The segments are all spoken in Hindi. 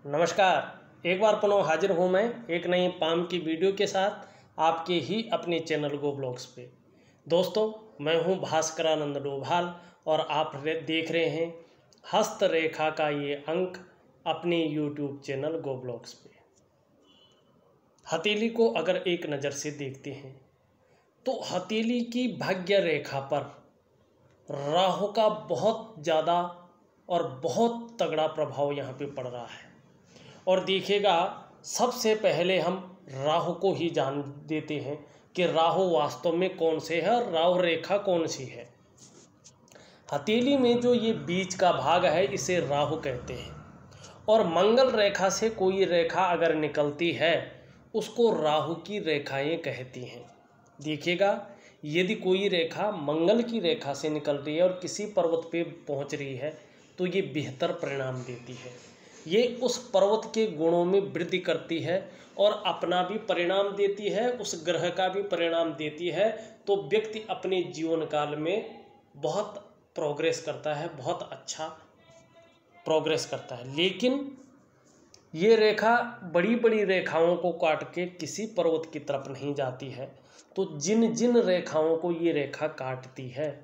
नमस्कार। एक बार पुनः हाजिर हूँ मैं एक नई पाम की वीडियो के साथ आपके ही अपने चैनल गो ब्लॉग्स पे। दोस्तों, मैं हूँ भास्करानंद डोभाल और आप देख रहे हैं हस्तरेखा का ये अंक अपने यूट्यूब चैनल गो ब्लॉग्स पे। हथेली को अगर एक नज़र से देखते हैं तो हथेली की भाग्य रेखा पर राहु का बहुत ज़्यादा और बहुत तगड़ा प्रभाव यहाँ पे पड़ रहा है। और देखिएगा, सबसे पहले हम राहु को ही जान देते हैं कि राहु वास्तव में कौन से है और राहु रेखा कौन सी है। हथेली में जो ये बीच का भाग है इसे राहु कहते हैं, और मंगल रेखा से कोई रेखा अगर निकलती है उसको राहु की रेखाएं कहती हैं। देखिएगा, यदि कोई रेखा मंगल की रेखा से निकल रही है और किसी पर्वत पे पहुंच रही है तो ये बेहतर परिणाम देती है। ये उस पर्वत के गुणों में वृद्धि करती है और अपना भी परिणाम देती है, उस ग्रह का भी परिणाम देती है। तो व्यक्ति अपने जीवन काल में बहुत प्रोग्रेस करता है, बहुत अच्छा प्रोग्रेस करता है। लेकिन ये रेखा बड़ी बड़ी रेखाओं को काट के किसी पर्वत की तरफ नहीं जाती है। तो जिन जिन रेखाओं को ये रेखा काटती है,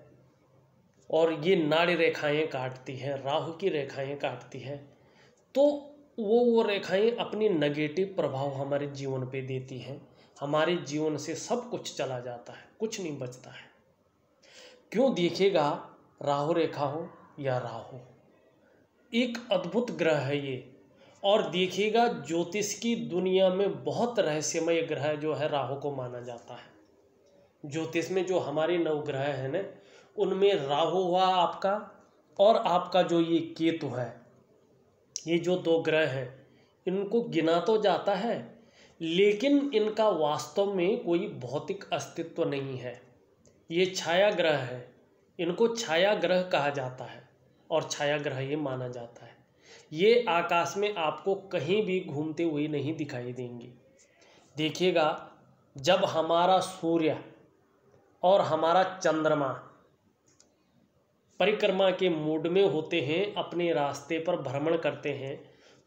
और ये नाड़ी रेखाएं काटती है, राहु की रेखाएं काटती है, तो वो रेखाएं अपनी नेगेटिव प्रभाव हमारे जीवन पे देती हैं। हमारे जीवन से सब कुछ चला जाता है, कुछ नहीं बचता है। क्यों? देखिएगा, राहु रेखा हो या राहु, एक अद्भुत ग्रह है ये। और देखिएगा, ज्योतिष की दुनिया में बहुत रहस्यमय ग्रह जो है राहु को माना जाता है। ज्योतिष में जो हमारे नवग्रह हैं ना, उनमें राहु हुआ आपका, और आपका जो ये केतु है, ये जो दो ग्रह हैं इनको गिना तो जाता है, लेकिन इनका वास्तव में कोई भौतिक अस्तित्व नहीं है। ये छाया ग्रह है, इनको छाया ग्रह कहा जाता है और छाया ग्रह ये माना जाता है। ये आकाश में आपको कहीं भी घूमते हुए नहीं दिखाई देंगे। देखिएगा, जब हमारा सूर्य और हमारा चंद्रमा परिक्रमा के मूड में होते हैं, अपने रास्ते पर भ्रमण करते हैं,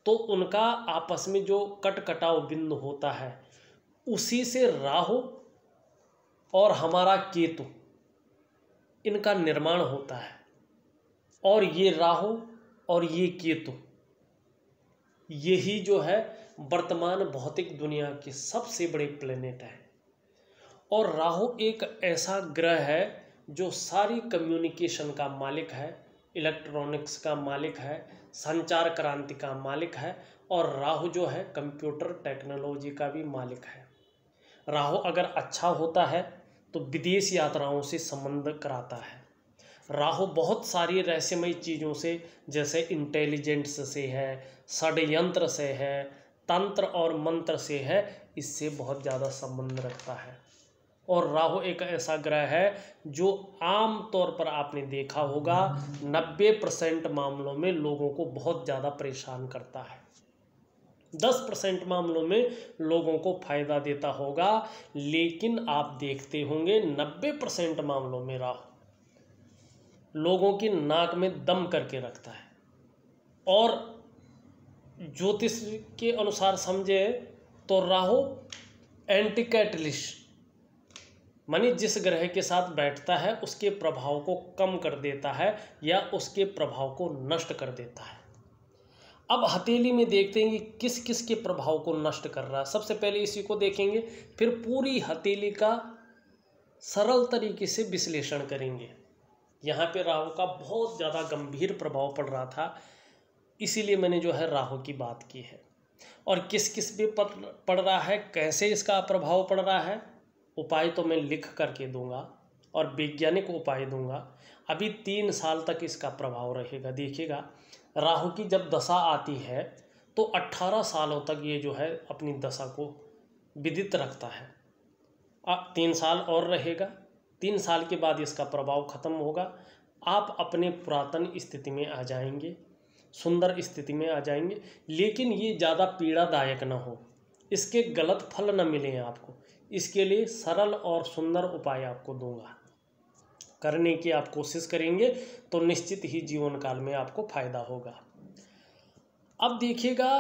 तो उनका आपस में जो कटकटाव बिंदु होता है उसी से राहु और हमारा केतु इनका निर्माण होता है। और ये राहु और ये केतु, यही जो है वर्तमान भौतिक दुनिया के सबसे बड़े प्लेनेट है। और राहु एक ऐसा ग्रह है जो सारी कम्युनिकेशन का मालिक है, इलेक्ट्रॉनिक्स का मालिक है, संचार क्रांति का मालिक है, और राहु जो है कंप्यूटर टेक्नोलॉजी का भी मालिक है। राहु अगर अच्छा होता है तो विदेश यात्राओं से संबंध कराता है। राहु बहुत सारी रहस्यमय चीज़ों से, जैसे इंटेलिजेंस से है, षड्यंत्र से है, तंत्र और मंत्र से है, इससे बहुत ज़्यादा संबंध रखता है। और राहु एक ऐसा ग्रह है जो आम तौर पर आपने देखा होगा 90% मामलों में लोगों को बहुत ज़्यादा परेशान करता है। 10% मामलों में लोगों को फायदा देता होगा, लेकिन आप देखते होंगे 90% मामलों में राहु लोगों की नाक में दम करके रखता है। और ज्योतिष के अनुसार समझे तो राहु एंटी कैटलिस्ट, मानी जिस ग्रह के साथ बैठता है उसके प्रभाव को कम कर देता है या उसके प्रभाव को नष्ट कर देता है। अब हथेली में देखते हैं कि किस किस के प्रभाव को नष्ट कर रहा है। सबसे पहले इसी को देखेंगे, फिर पूरी हथेली का सरल तरीके से विश्लेषण करेंगे। यहाँ पे राहु का बहुत ज़्यादा गंभीर प्रभाव पड़ रहा था, इसीलिए मैंने जो है राहु की बात की है। और किस किस पे पड़ रहा है, कैसे इसका प्रभाव पड़ रहा है, उपाय तो मैं लिख करके दूंगा और वैज्ञानिक उपाय दूंगा। अभी 3 साल तक इसका प्रभाव रहेगा। देखिएगा, राहु की जब दशा आती है तो 18 सालों तक ये जो है अपनी दशा को विदित रखता है। अब 3 साल और रहेगा, 3 साल के बाद इसका प्रभाव खत्म होगा। आप अपने पुरातन स्थिति में आ जाएंगे, सुंदर स्थिति में आ जाएंगे। लेकिन ये ज़्यादा पीड़ादायक ना हो, इसके गलत फल न मिलें आपको, इसके लिए सरल और सुंदर उपाय आपको दूंगा। करने की आप कोशिश करेंगे तो निश्चित ही जीवन काल में आपको फायदा होगा। अब देखिएगा,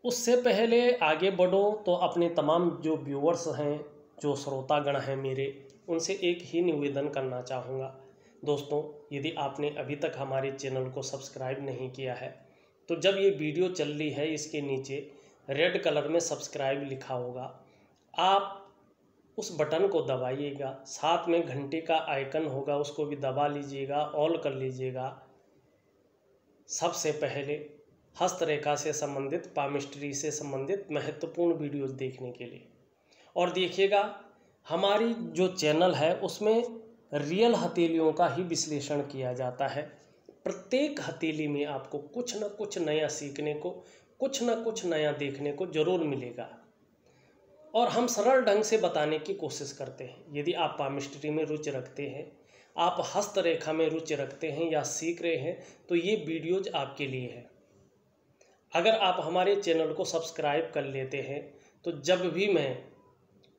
उससे पहले आगे बढ़ो तो अपने तमाम जो व्यूअर्स हैं, जो श्रोतागण हैं मेरे, उनसे एक ही निवेदन करना चाहूँगा। दोस्तों, यदि आपने अभी तक हमारे चैनल को सब्सक्राइब नहीं किया है तो जब ये वीडियो चल रही है इसके नीचे रेड कलर में सब्सक्राइब लिखा होगा, आप उस बटन को दबाइएगा। साथ में घंटे का आइकन होगा, उसको भी दबा लीजिएगा, ऑल कर लीजिएगा। सबसे पहले हस्तरेखा से संबंधित, पामिस्ट्री से संबंधित महत्वपूर्ण वीडियोज़ देखने के लिए। और देखिएगा, हमारी जो चैनल है उसमें रियल हथेलियों का ही विश्लेषण किया जाता है। प्रत्येक हथेली में आपको कुछ न कुछ नया सीखने को, कुछ न कुछ नया देखने को जरूर मिलेगा। और हम सरल ढंग से बताने की कोशिश करते हैं। यदि आप पामिस्ट्री में रुचि रखते हैं, आप हस्तरेखा में रुचि रखते हैं या सीख रहे हैं, तो ये वीडियोज आपके लिए है। अगर आप हमारे चैनल को सब्सक्राइब कर लेते हैं तो जब भी मैं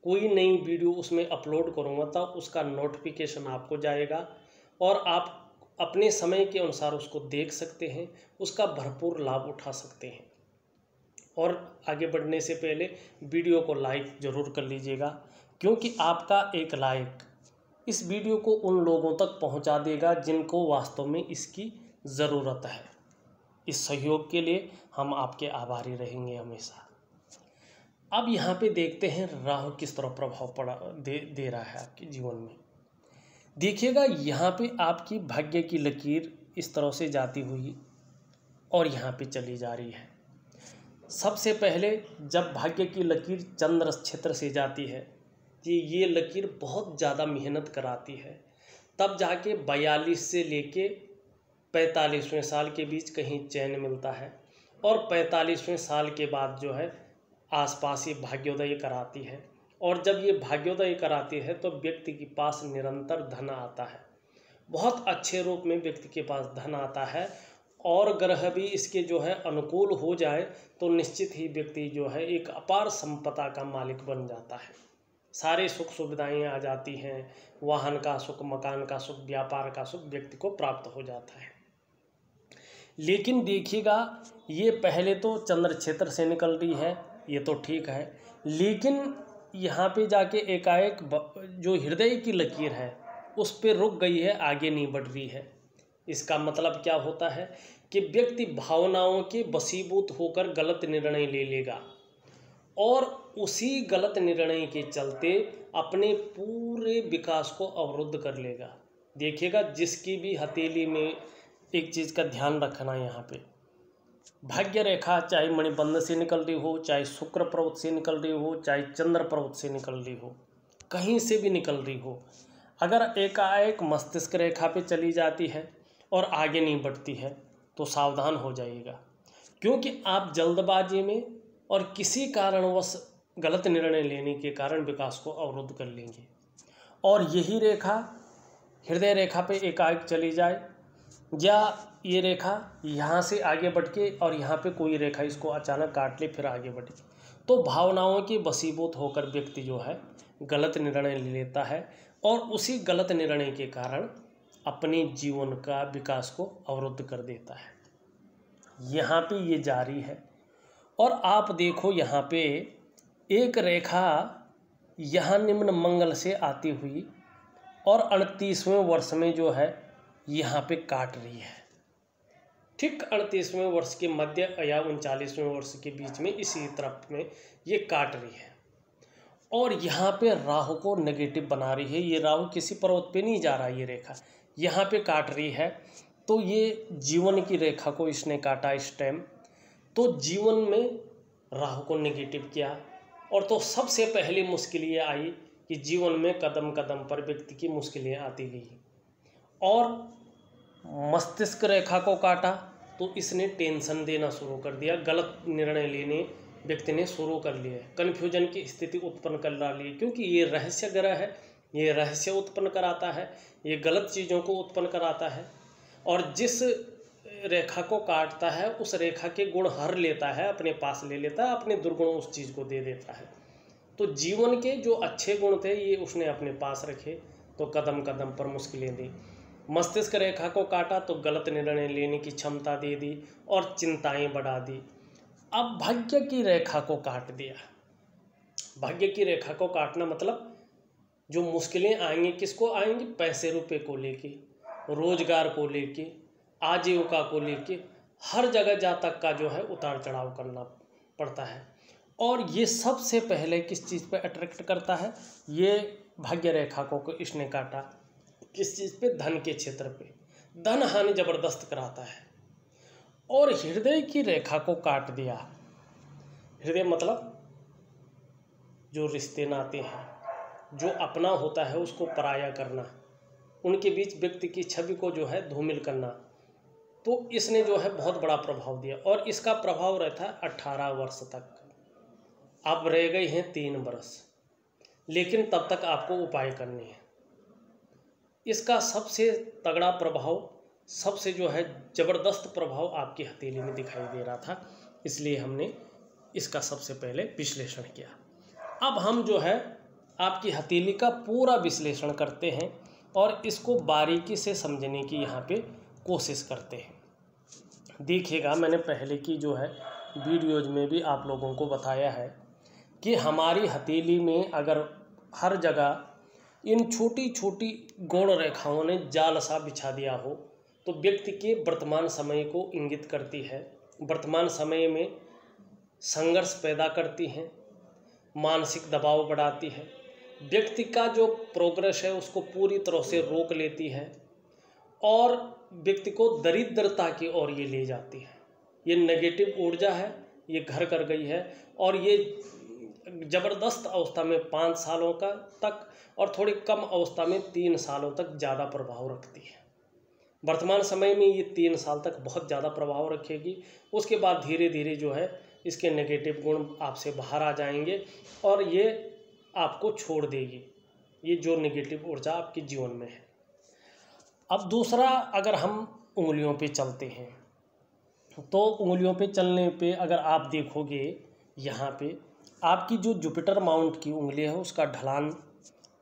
कोई नई वीडियो उसमें अपलोड करूँगा तब उसका नोटिफिकेशन आपको जाएगा और आप अपने समय के अनुसार उसको देख सकते हैं, उसका भरपूर लाभ उठा सकते हैं। और आगे बढ़ने से पहले वीडियो को लाइक ज़रूर कर लीजिएगा, क्योंकि आपका एक लाइक इस वीडियो को उन लोगों तक पहुंचा देगा जिनको वास्तव में इसकी ज़रूरत है। इस सहयोग के लिए हम आपके आभारी रहेंगे हमेशा। अब यहाँ पे देखते हैं राहु किस तरह प्रभाव दे रहा है आपके जीवन में। देखिएगा, यहाँ पे आपकी भाग्य की लकीर इस तरह से जाती हुई और यहाँ पे चली जा रही है। सबसे पहले जब भाग्य की लकीर चंद्र क्षेत्र से जाती है, ये लकीर बहुत ज़्यादा मेहनत कराती है। तब जाके 42 से लेके 45वें साल के बीच कहीं चैन मिलता है और 45वें साल के बाद जो है आसपास ये भाग्योदय कराती है। और जब ये भाग्योदय कराती है तो व्यक्ति के पास निरंतर धन आता है, बहुत अच्छे रूप में व्यक्ति के पास धन आता है। और ग्रह भी इसके जो है अनुकूल हो जाए तो निश्चित ही व्यक्ति जो है एक अपार संपदा का मालिक बन जाता है। सारे सुख सुविधाएं आ जाती हैं, वाहन का सुख, मकान का सुख, व्यापार का सुख व्यक्ति को प्राप्त हो जाता है। लेकिन देखिएगा, ये पहले तो चंद्र क्षेत्र से निकल रही है, ये तो ठीक है, लेकिन यहाँ पे जाके एकाएक जो हृदय की लकीर है उस पे रुक गई है, आगे नहीं बढ़ रही है। इसका मतलब क्या होता है कि व्यक्ति भावनाओं के वशीभूत होकर गलत निर्णय ले लेगा और उसी गलत निर्णय के चलते अपने पूरे विकास को अवरुद्ध कर लेगा। देखिएगा, जिसकी भी हथेली में एक चीज़ का ध्यान रखना, यहाँ पे भाग्य रेखा चाहे मणिबंध से निकल रही हो, चाहे शुक्र पर्वत से निकल रही हो, चाहे चंद्र पर्वत से निकल रही हो, कहीं से भी निकल रही हो, अगर एकाएक मस्तिष्क रेखा पे चली जाती है और आगे नहीं बढ़ती है तो सावधान हो जाइएगा, क्योंकि आप जल्दबाजी में और किसी कारणवश गलत निर्णय लेने के कारण विकास को अवरुद्ध कर लेंगे। और यही रेखा हृदय रेखा पे एकाएक चली जाए या ये रेखा यहाँ से आगे बढ़ के और यहाँ पे कोई रेखा इसको अचानक काट ले फिर आगे बढ़े, तो भावनाओं के वशीभूत होकर व्यक्ति जो है गलत निर्णय ले लेता है और उसी गलत निर्णय के कारण अपने जीवन का विकास को अवरुद्ध कर देता है। यहाँ पे ये जारी है। और आप देखो, यहाँ पे एक रेखा यहाँ निम्न मंगल से आती हुई और 38वें वर्ष में जो है यहाँ पे काट रही है। ठीक 38वें वर्ष के मध्य या 39वें वर्ष के बीच में इसी तरफ में ये काट रही है और यहाँ पे राहु को नेगेटिव बना रही है। ये राहु किसी पर्वत पे नहीं जा रहा, ये रेखा यहाँ पे काट रही है। तो ये जीवन की रेखा को इसने काटा इस टाइम, तो जीवन में राहु को नेगेटिव किया। और तो सबसे पहली मुश्किल ये आई कि जीवन में कदम कदम पर व्यक्ति की मुश्किलें आती गई और मस्तिष्क रेखा को काटा तो इसने टेंशन देना शुरू कर दिया, गलत निर्णय लेने व्यक्ति ने शुरू कर लिए, कन्फ्यूजन की स्थिति उत्पन्न कर डाली, क्योंकि ये रहस्य ग्रह है, ये रहस्य उत्पन्न कराता है, ये गलत चीज़ों को उत्पन्न कराता है। और जिस रेखा को काटता है उस रेखा के गुण हर लेता है, अपने पास ले लेता है, अपने दुर्गुण उस चीज़ को दे देता है। तो जीवन के जो अच्छे गुण थे ये उसने अपने पास रखे तो कदम कदम पर मुश्किलें दी। मस्तिष्क रेखा को काटा तो गलत निर्णय लेने की क्षमता दे दी और चिंताएं बढ़ा दी। अब भाग्य की रेखा को काट दिया। भाग्य की रेखा को काटना मतलब जो मुश्किलें आएंगी किसको आएंगी, पैसे रुपए को लेके, रोजगार को लेके, आजीविका को लेके, हर जगह जा तक का जो है उतार चढ़ाव करना पड़ता है। और ये सबसे पहले किस चीज़ पे अट्रैक्ट करता है, ये भाग्य रेखा को इसने काटा किस चीज़ पे, धन के क्षेत्र पे, धन हानि जबरदस्त कराता है। और हृदय की रेखा को काट दिया। हृदय मतलब जो रिश्ते नाते हैं, जो अपना होता है उसको पराया करना, उनके बीच व्यक्ति की छवि को जो है धूमिल करना, तो इसने जो है बहुत बड़ा प्रभाव दिया। और इसका प्रभाव रहता है 18 वर्ष तक। अब रह गए हैं 3 वर्ष, लेकिन तब तक आपको उपाय करने हैं। इसका सबसे तगड़ा प्रभाव, सबसे जो है ज़बरदस्त प्रभाव आपकी हथेली में दिखाई दे रहा था, इसलिए हमने इसका सबसे पहले विश्लेषण किया। अब हम जो है आपकी हथेली का पूरा विश्लेषण करते हैं और इसको बारीकी से समझने की यहाँ पे कोशिश करते हैं। देखिएगा, मैंने पहले की जो है वीडियोज में भी आप लोगों को बताया है कि हमारी हथेली में अगर हर जगह इन छोटी छोटी गौण रेखाओं ने जाल सा बिछा दिया हो तो व्यक्ति के वर्तमान समय को इंगित करती है, वर्तमान समय में संघर्ष पैदा करती हैं, मानसिक दबाव बढ़ाती है, व्यक्ति का जो प्रोग्रेस है उसको पूरी तरह से रोक लेती है और व्यक्ति को दरिद्रता की ओर ये ले जाती है। ये नेगेटिव ऊर्जा है, ये घर कर गई है और ये ज़बरदस्त अवस्था में 5 सालों का तक और थोड़ी कम अवस्था में 3 सालों तक ज़्यादा प्रभाव रखती है। वर्तमान समय में ये 3 साल तक बहुत ज़्यादा प्रभाव रखेगी, उसके बाद धीरे धीरे जो है इसके नेगेटिव गुण आपसे बाहर आ जाएंगे और ये आपको छोड़ देगी, ये जो नेगेटिव ऊर्जा आपके जीवन में है। अब दूसरा, अगर हम उंगलियों पे चलते हैं तो उंगलियों पे चलने पे अगर आप देखोगे यहाँ पे आपकी जो जुपिटर माउंट की उंगली है उसका ढलान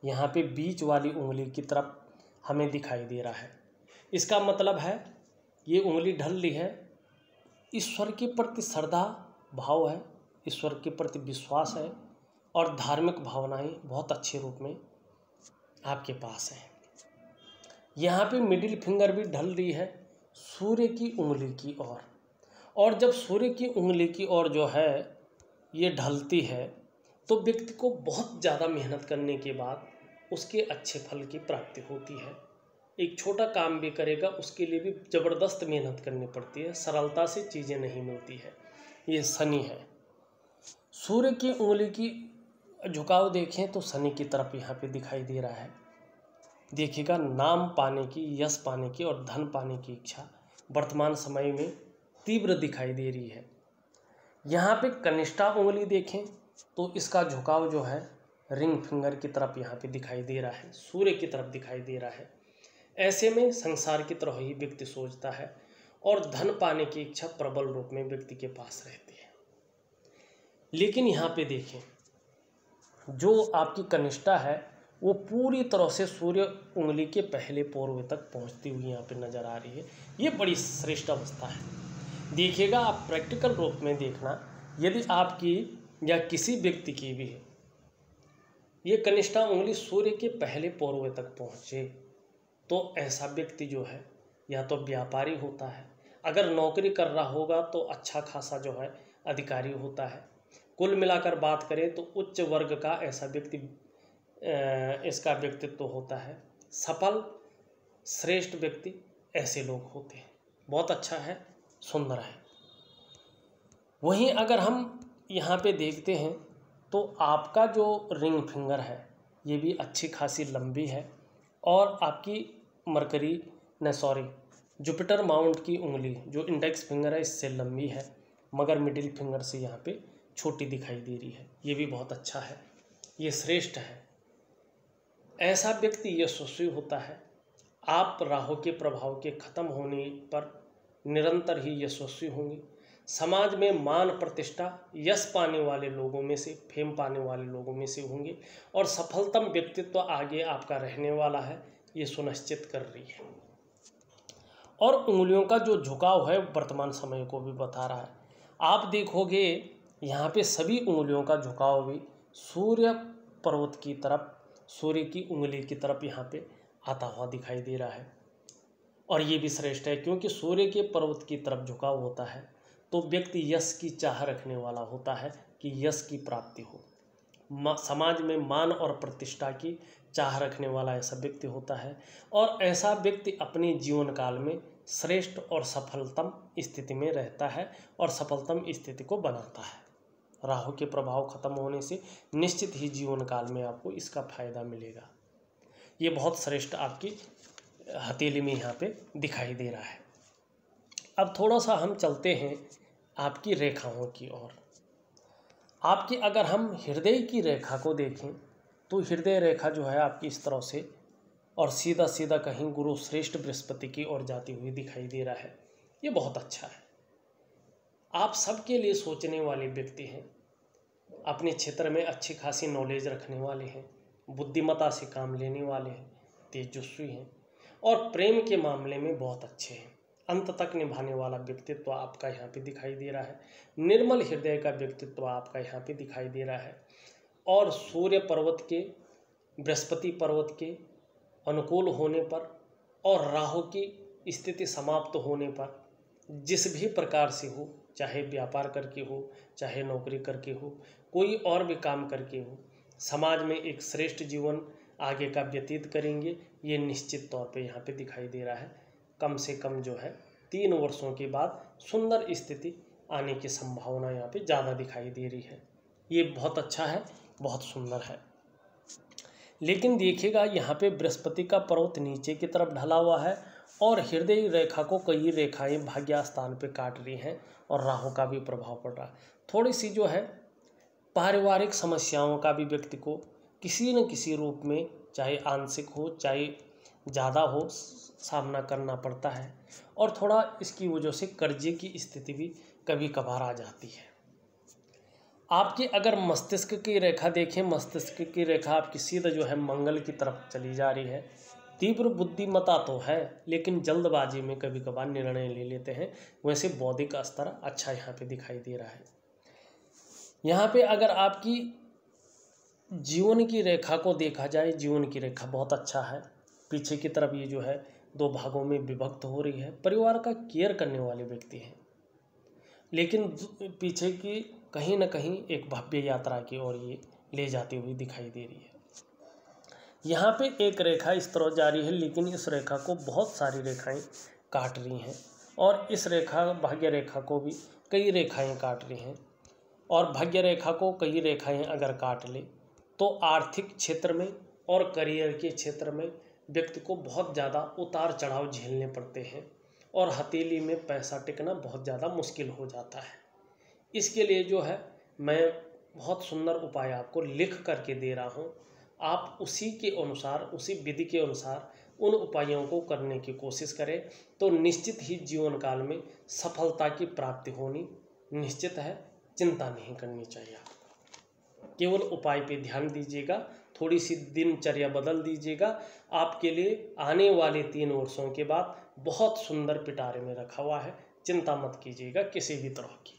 यहाँ पे बीच वाली उंगली की तरफ हमें दिखाई दे रहा है। इसका मतलब है ये उंगली ढल रही है, ईश्वर के प्रति श्रद्धा भाव है, ईश्वर के प्रति विश्वास है और धार्मिक भावनाएं बहुत अच्छे रूप में आपके पास हैं। यहाँ पे मिडिल फिंगर भी ढल रही है सूर्य की उंगली की ओर, और जब सूर्य की उंगली की ओर जो है ये ढलती है तो व्यक्ति को बहुत ज़्यादा मेहनत करने के बाद उसके अच्छे फल की प्राप्ति होती है। एक छोटा काम भी करेगा उसके लिए भी ज़बरदस्त मेहनत करनी पड़ती है, सरलता से चीज़ें नहीं मिलती है। ये शनि है। सूर्य की उंगली की झुकाव देखें तो शनि की तरफ यहाँ पे दिखाई दे रहा है। देखिएगा, नाम पाने की, यश पाने की और धन पाने की इच्छा वर्तमान समय में तीव्र दिखाई दे रही है। यहाँ पे कनिष्ठा उंगली देखें तो इसका झुकाव जो है रिंग फिंगर की तरफ यहाँ पे दिखाई दे रहा है, सूर्य की तरफ दिखाई दे रहा है। ऐसे में संसार की तरह ही व्यक्ति सोचता है और धन पाने की इच्छा प्रबल रूप में व्यक्ति के पास रहती है। लेकिन यहाँ पे देखें, जो आपकी कनिष्ठा है वो पूरी तरह से सूर्य उंगली के पहले पोरवे तक पहुँचती हुई यहाँ पे नज़र आ रही है। ये बड़ी श्रेष्ठ अवस्था है। देखिएगा, आप प्रैक्टिकल रूप में देखना, यदि आपकी या किसी व्यक्ति की भी है ये कनिष्ठा उंगली सूर्य के पहले पोरवे तक पहुँचे तो ऐसा व्यक्ति जो है या तो व्यापारी होता है, अगर नौकरी कर रहा होगा तो अच्छा खासा जो है अधिकारी होता है। कुल मिलाकर बात करें तो उच्च वर्ग का ऐसा व्यक्ति इसका व्यक्तित्व होता है। सफल श्रेष्ठ व्यक्ति ऐसे लोग होते हैं। बहुत अच्छा है, सुंदर है। वहीं अगर हम यहाँ पे देखते हैं तो आपका जो रिंग फिंगर है ये भी अच्छी खासी लंबी है और आपकी जुपिटर माउंट की उंगली जो इंडेक्स फिंगर है इससे लंबी है, मगर मिडिल फिंगर से यहाँ पे छोटी दिखाई दे रही है। ये भी बहुत अच्छा है, ये श्रेष्ठ है। ऐसा व्यक्ति यशस्वी होता है। आप राहु के प्रभाव के खत्म होने पर निरंतर ही यशस्वी होंगे। समाज में मान प्रतिष्ठा, यश पाने वाले लोगों में से, फेम पाने वाले लोगों में से होंगे और सफलतम व्यक्तित्व आगे आपका रहने वाला है, ये सुनिश्चित कर रही है। और उंगलियों का जो झुकाव है वर्तमान समय को भी बता रहा है। आप देखोगे यहाँ पे सभी उंगलियों का झुकाव भी सूर्य पर्वत की तरफ, सूर्य की उंगली की तरफ यहाँ पे आता हुआ दिखाई दे रहा है। और ये भी श्रेष्ठ है क्योंकि सूर्य के पर्वत की तरफ झुकाव होता है तो व्यक्ति यश की चाह रखने वाला होता है कि यश की प्राप्ति हो, समाज में मान और प्रतिष्ठा की चाह रखने वाला ऐसा व्यक्ति होता है। और ऐसा व्यक्ति अपने जीवन काल में श्रेष्ठ और सफलतम स्थिति में रहता है और सफलतम स्थिति को बनाता है। राहु के प्रभाव खत्म होने से निश्चित ही जीवन काल में आपको इसका फायदा मिलेगा। ये बहुत श्रेष्ठ आपकी हथेली में यहाँ पे दिखाई दे रहा है। अब थोड़ा सा हम चलते हैं आपकी रेखाओं की ओर। आपकी अगर हम हृदय की रेखा को देखें तो हृदय रेखा जो है आपकी इस तरह से और सीधा सीधा कहीं गुरु श्रेष्ठ बृहस्पति की ओर जाती हुई दिखाई दे रहा है। ये बहुत अच्छा है। आप सबके लिए सोचने वाले व्यक्ति हैं, अपने क्षेत्र में अच्छी खासी नॉलेज रखने वाले हैं, बुद्धिमत्ता से काम लेने वाले हैं, तेजस्वी हैं और प्रेम के मामले में बहुत अच्छे हैं। अंत तक निभाने वाला व्यक्तित्व आपका यहाँ पे दिखाई दे रहा है। निर्मल हृदय का व्यक्तित्व आपका यहाँ पे दिखाई दे रहा है। और सूर्य पर्वत के, बृहस्पति पर्वत के अनुकूल होने पर और राहु की स्थिति समाप्त होने पर जिस भी प्रकार से हो, चाहे व्यापार करके हो, चाहे नौकरी करके हो, कोई और भी काम करके हो, समाज में एक श्रेष्ठ जीवन आगे का व्यतीत करेंगे, ये निश्चित तौर पे यहाँ पे दिखाई दे रहा है। कम से कम जो है 3 वर्षों के बाद सुंदर स्थिति आने की संभावना यहाँ पे ज़्यादा दिखाई दे रही है। ये बहुत अच्छा है, बहुत सुंदर है। लेकिन देखिएगा यहाँ पे बृहस्पति का पर्वत नीचे की तरफ ढला हुआ है और हृदय रेखा को कई रेखाएं भाग्य स्थान पे काट रही हैं और राहु का भी प्रभाव पड़ रहा है। थोड़ी सी जो है पारिवारिक समस्याओं का भी व्यक्ति को किसी न किसी रूप में, चाहे आंशिक हो चाहे ज़्यादा हो, सामना करना पड़ता है। और थोड़ा इसकी वजह से कर्जे की स्थिति भी कभी कभार आ जाती है। आपकी अगर मस्तिष्क की रेखा देखें, मस्तिष्क की रेखा आपकी सीधा जो है मंगल की तरफ चली जा रही है। तीव्र बुद्धिमत्ता तो है लेकिन जल्दबाजी में कभी कभार निर्णय ले लेते हैं। वैसे बौद्धिक स्तर अच्छा यहाँ पे दिखाई दे रहा है। यहाँ पे अगर आपकी जीवन की रेखा को देखा जाए, जीवन की रेखा बहुत अच्छा है। पीछे की तरफ ये जो है 2 भागों में विभक्त हो रही है। परिवार का केयर करने वाले व्यक्ति हैं, लेकिन पीछे की कहीं ना कहीं एक भव्य यात्रा की ओर ये ले जाती हुई दिखाई दे रही है। यहाँ पे एक रेखा इस तरह जा रही है लेकिन इस रेखा को बहुत सारी रेखाएं काट रही हैं और इस रेखा भाग्य रेखा को भी कई रेखाएं काट रही हैं। और भाग्य रेखा को कई रेखाएं अगर काट ले तो आर्थिक क्षेत्र में और करियर के क्षेत्र में व्यक्ति को बहुत ज़्यादा उतार चढ़ाव झेलने पड़ते हैं और हथेली में पैसा टिकना बहुत ज़्यादा मुश्किल हो जाता है। इसके लिए जो है मैं बहुत सुंदर उपाय आपको लिख करके दे रहा हूँ। आप उसी के अनुसार, उसी विधि के अनुसार उन उपायों को करने की कोशिश करें तो निश्चित ही जीवन काल में सफलता की प्राप्ति होनी निश्चित है। चिंता नहीं करनी चाहिए आपको, केवल उपाय पे ध्यान दीजिएगा, थोड़ी सी दिनचर्या बदल दीजिएगा। आपके लिए आने वाले 3 वर्षों के बाद बहुत सुंदर पिटारे में रखा हुआ है। चिंता मत कीजिएगा किसी भी तरह की।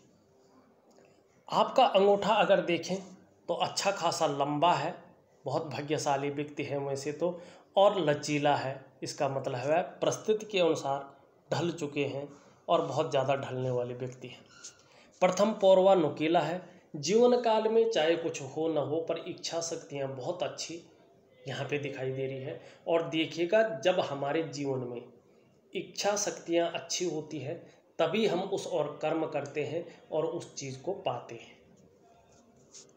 आपका अंगूठा अगर देखें तो अच्छा खासा लंबा है, बहुत भाग्यशाली व्यक्ति है वैसे तो, और लचीला है। इसका मतलब है परिस्थिति के अनुसार ढल चुके हैं और बहुत ज़्यादा ढलने वाले व्यक्ति हैं। प्रथम पौरवा नुकीला है। जीवन काल में चाहे कुछ हो न हो पर इच्छा शक्तियाँ बहुत अच्छी यहाँ पे दिखाई दे रही है। और देखिएगा जब हमारे जीवन में इच्छा शक्तियाँ अच्छी होती है तभी हम उस और कर्म करते हैं और उस चीज़ को पाते हैं।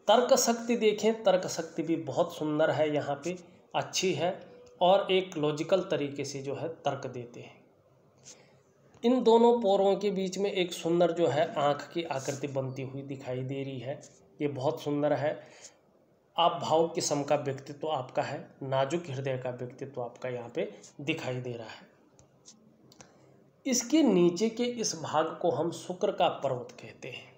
तर्क शक्ति देखें, तर्क शक्ति भी बहुत सुंदर है, यहाँ पे अच्छी है और एक लॉजिकल तरीके से जो है तर्क देते हैं। इन दोनों पौरों के बीच में एक सुंदर जो है आँख की आकृति बनती हुई दिखाई दे रही है। ये बहुत सुंदर है। आप भाव किस्म का व्यक्तित्व आपका है, नाजुक हृदय का व्यक्तित्व आपका यहाँ पे दिखाई दे रहा है। इसके नीचे के इस भाग को हम शुक्र का पर्वत कहते हैं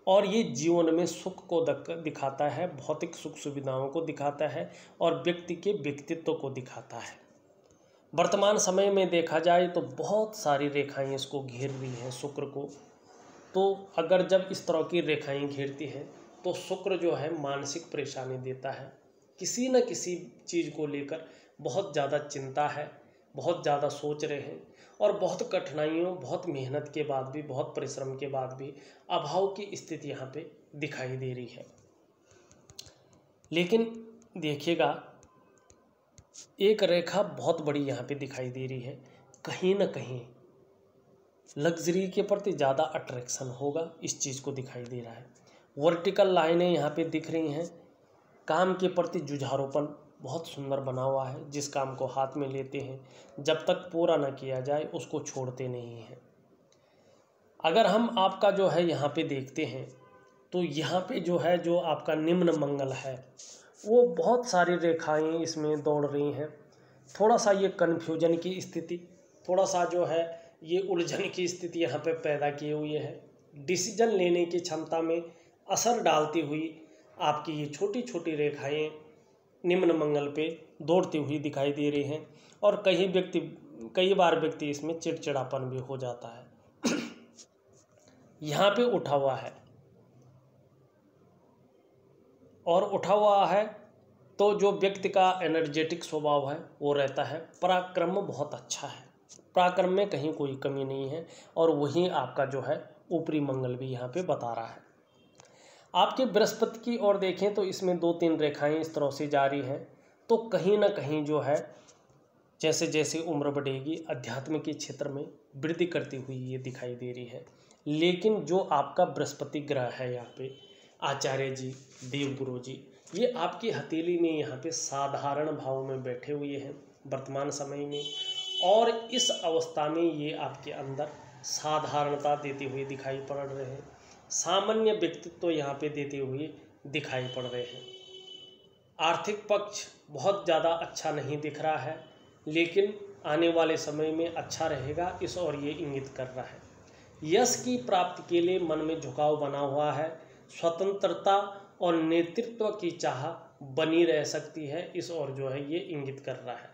और ये जीवन में सुख को दिखाता है, भौतिक सुख सुविधाओं को दिखाता है और व्यक्ति के व्यक्तित्व को दिखाता है। वर्तमान समय में देखा जाए तो बहुत सारी रेखाएं इसको घेर रही हैं शुक्र को। तो अगर जब इस तरह की रेखाएं घेरती हैं तो शुक्र जो है मानसिक परेशानी देता है, किसी न किसी चीज़ को लेकर बहुत ज़्यादा चिंता है, बहुत ज़्यादा सोच रहे हैं और बहुत कठिनाइयों, बहुत मेहनत के बाद भी, बहुत परिश्रम के बाद भी अभाव की स्थिति यहाँ पे दिखाई दे रही है। लेकिन देखिएगा, एक रेखा बहुत बड़ी यहाँ पे दिखाई दे रही है, कहीं ना कहीं लग्जरी के प्रति ज़्यादा अट्रैक्शन होगा, इस चीज़ को दिखाई दे रहा है। वर्टिकल लाइनें यहाँ पे दिख रही हैं, काम के प्रति जुझारूपन बहुत सुंदर बना हुआ है। जिस काम को हाथ में लेते हैं जब तक पूरा ना किया जाए उसको छोड़ते नहीं हैं। अगर हम आपका जो है यहाँ पे देखते हैं तो यहाँ पे जो है, जो आपका निम्न मंगल है, वो बहुत सारी रेखाएं इसमें दौड़ रही हैं। थोड़ा सा ये कन्फ्यूजन की स्थिति, थोड़ा सा जो है ये उलझन की स्थिति यहाँ पे पैदा किए हुए है। डिसीजन लेने की क्षमता में असर डालती हुई आपकी ये छोटी छोटी रेखाएं निम्न मंगल पे दौड़ती हुई दिखाई दे रही हैं और कई बार व्यक्ति इसमें चिड़चिड़ापन भी हो जाता है। यहाँ पे उठा हुआ है और उठा हुआ है तो जो व्यक्ति का एनर्जेटिक स्वभाव है वो रहता है। पराक्रम बहुत अच्छा है, पराक्रम में कहीं कोई कमी नहीं है और वहीं आपका जो है ऊपरी मंगल भी यहाँ पे बता रहा है। आपके बृहस्पति की ओर देखें तो इसमें 2-3 रेखाएं इस तरह से जारी हैं, तो कहीं ना कहीं जो है जैसे जैसे उम्र बढ़ेगी अध्यात्म के क्षेत्र में वृद्धि करती हुई ये दिखाई दे रही है। लेकिन जो आपका बृहस्पति ग्रह है यहाँ पे, आचार्य जी, देवगुरु जी, ये आपकी हथेली में यहाँ पे साधारण भाव में बैठे हुए हैं वर्तमान समय में, और इस अवस्था में ये आपके अंदर साधारणता देते हुए दिखाई पड़ रहे हैं, सामान्य व्यक्तित्व यहाँ पे देते हुए दिखाई पड़ रहे हैं। आर्थिक पक्ष बहुत ज़्यादा अच्छा नहीं दिख रहा है, लेकिन आने वाले समय में अच्छा रहेगा, इस ओर ये इंगित कर रहा है। यश की प्राप्ति के लिए मन में झुकाव बना हुआ है, स्वतंत्रता और नेतृत्व की चाह बनी रह सकती है, इस ओर जो है ये इंगित कर रहा है।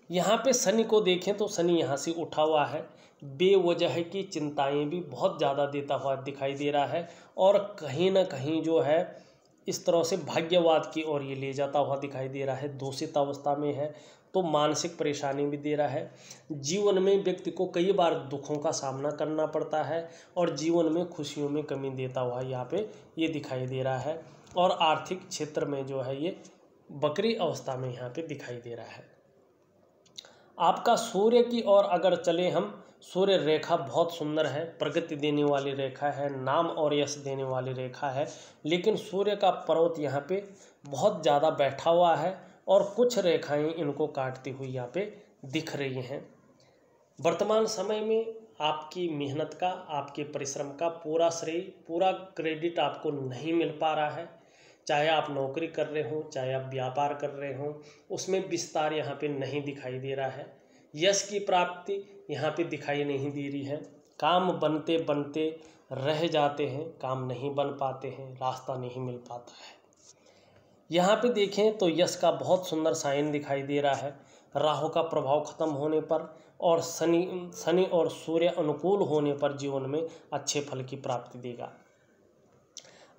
यहाँ पे शनि को देखें तो शनि यहाँ से उठा हुआ है, बेवजह की चिंताएं भी बहुत ज़्यादा देता हुआ दिखाई दे रहा है और कहीं ना कहीं जो है इस तरह से भाग्यवाद की ओर ये ले जाता हुआ दिखाई दे रहा है। दूषित अवस्था में है तो मानसिक परेशानी भी दे रहा है। जीवन में व्यक्ति को कई बार दुखों का सामना करना पड़ता है और जीवन में खुशियों में कमी देता हुआ यहाँ पे ये दिखाई दे रहा है और आर्थिक क्षेत्र में जो है ये बकरी अवस्था में यहाँ पे दिखाई दे रहा है। आपका सूर्य की ओर अगर चले हम, सूर्य रेखा बहुत सुंदर है, प्रगति देने वाली रेखा है, नाम और यश देने वाली रेखा है, लेकिन सूर्य का पर्वत यहाँ पे बहुत ज़्यादा बैठा हुआ है और कुछ रेखाएं इनको काटती हुई यहाँ पे दिख रही हैं। वर्तमान समय में आपकी मेहनत का, आपके परिश्रम का पूरा श्रेय, पूरा क्रेडिट आपको नहीं मिल पा रहा है। चाहे आप नौकरी कर रहे हो, चाहे आप व्यापार कर रहे हो, उसमें विस्तार यहाँ पे नहीं दिखाई दे रहा है। यश की प्राप्ति यहाँ पे दिखाई नहीं दे रही है। काम बनते बनते रह जाते हैं, काम नहीं बन पाते हैं, रास्ता नहीं मिल पाता है। यहाँ पे देखें तो यश का बहुत सुंदर साइन दिखाई दे रहा है। राहु का प्रभाव खत्म होने पर और शनि और सूर्य अनुकूल होने पर जीवन में अच्छे फल की प्राप्ति देगा।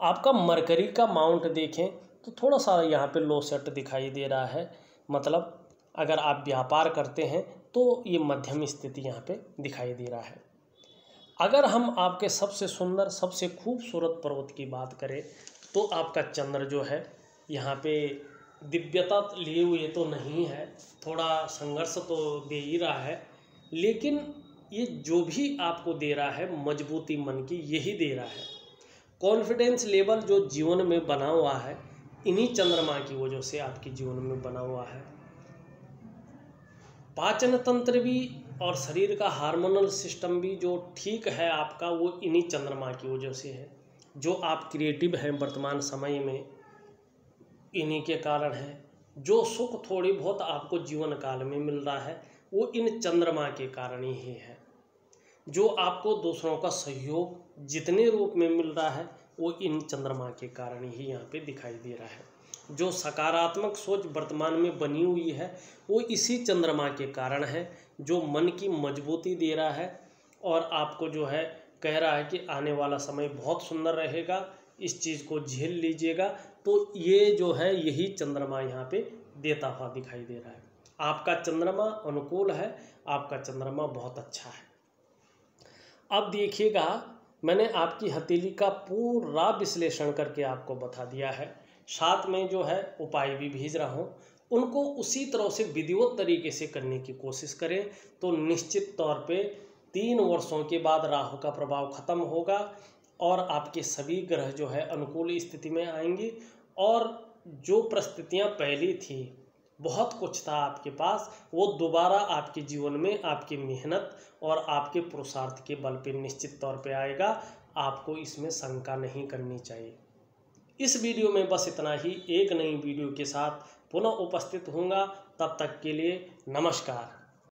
आपका मरकरी का माउंट देखें तो थोड़ा सा यहाँ पे लो सेट दिखाई दे रहा है, मतलब अगर आप व्यापार करते हैं तो ये मध्यम स्थिति यहाँ पे दिखाई दे रहा है। अगर हम आपके सबसे सुंदर, सबसे खूबसूरत पर्वत की बात करें तो आपका चंद्र जो है यहाँ पे दिव्यता लिए हुए तो नहीं है, थोड़ा संघर्ष तो दे ही रहा है, लेकिन ये जो भी आपको दे रहा है मजबूती मन की यही दे रहा है। कॉन्फिडेंस लेवल जो जीवन में बना हुआ है इन्हीं चंद्रमा की वजह से आपके जीवन में बना हुआ है। पाचन तंत्र भी और शरीर का हार्मोनल सिस्टम भी जो ठीक है आपका, वो इन्हीं चंद्रमा की वजह से है। जो आप क्रिएटिव हैं वर्तमान समय में इन्हीं के कारण है। जो सुख थोड़ी बहुत आपको जीवन काल में मिल रहा है वो इन चंद्रमा के कारण ही है। जो आपको दूसरों का सहयोग जितने रूप में मिल रहा है वो इन चंद्रमा के कारण ही यहाँ पे दिखाई दे रहा है। जो सकारात्मक सोच वर्तमान में बनी हुई है वो इसी चंद्रमा के कारण है, जो मन की मजबूती दे रहा है और आपको जो है कह रहा है कि आने वाला समय बहुत सुंदर रहेगा, इस चीज़ को झेल लीजिएगा। तो ये जो है यही चंद्रमा यहाँ पे देता हुआ दिखाई दे रहा है। आपका चंद्रमा अनुकूल है, आपका चंद्रमा बहुत अच्छा है। अब देखिएगा, मैंने आपकी हथेली का पूरा विश्लेषण करके आपको बता दिया है, साथ में जो है उपाय भी भेज रहा हूँ। उनको उसी तरह से विधिवत तरीके से करने की कोशिश करें तो निश्चित तौर पे 3 वर्षों के बाद राहु का प्रभाव खत्म होगा और आपके सभी ग्रह जो है अनुकूल स्थिति में आएंगे और जो परिस्थितियाँ पहले थी, बहुत कुछ था आपके पास, वो दोबारा आपके जीवन में आपकी मेहनत और आपके पुरुषार्थ के बल पे निश्चित तौर पे आएगा। आपको इसमें शंका नहीं करनी चाहिए। इस वीडियो में बस इतना ही। एक नई वीडियो के साथ पुनः उपस्थित होऊंगा। तब तक के लिए नमस्कार।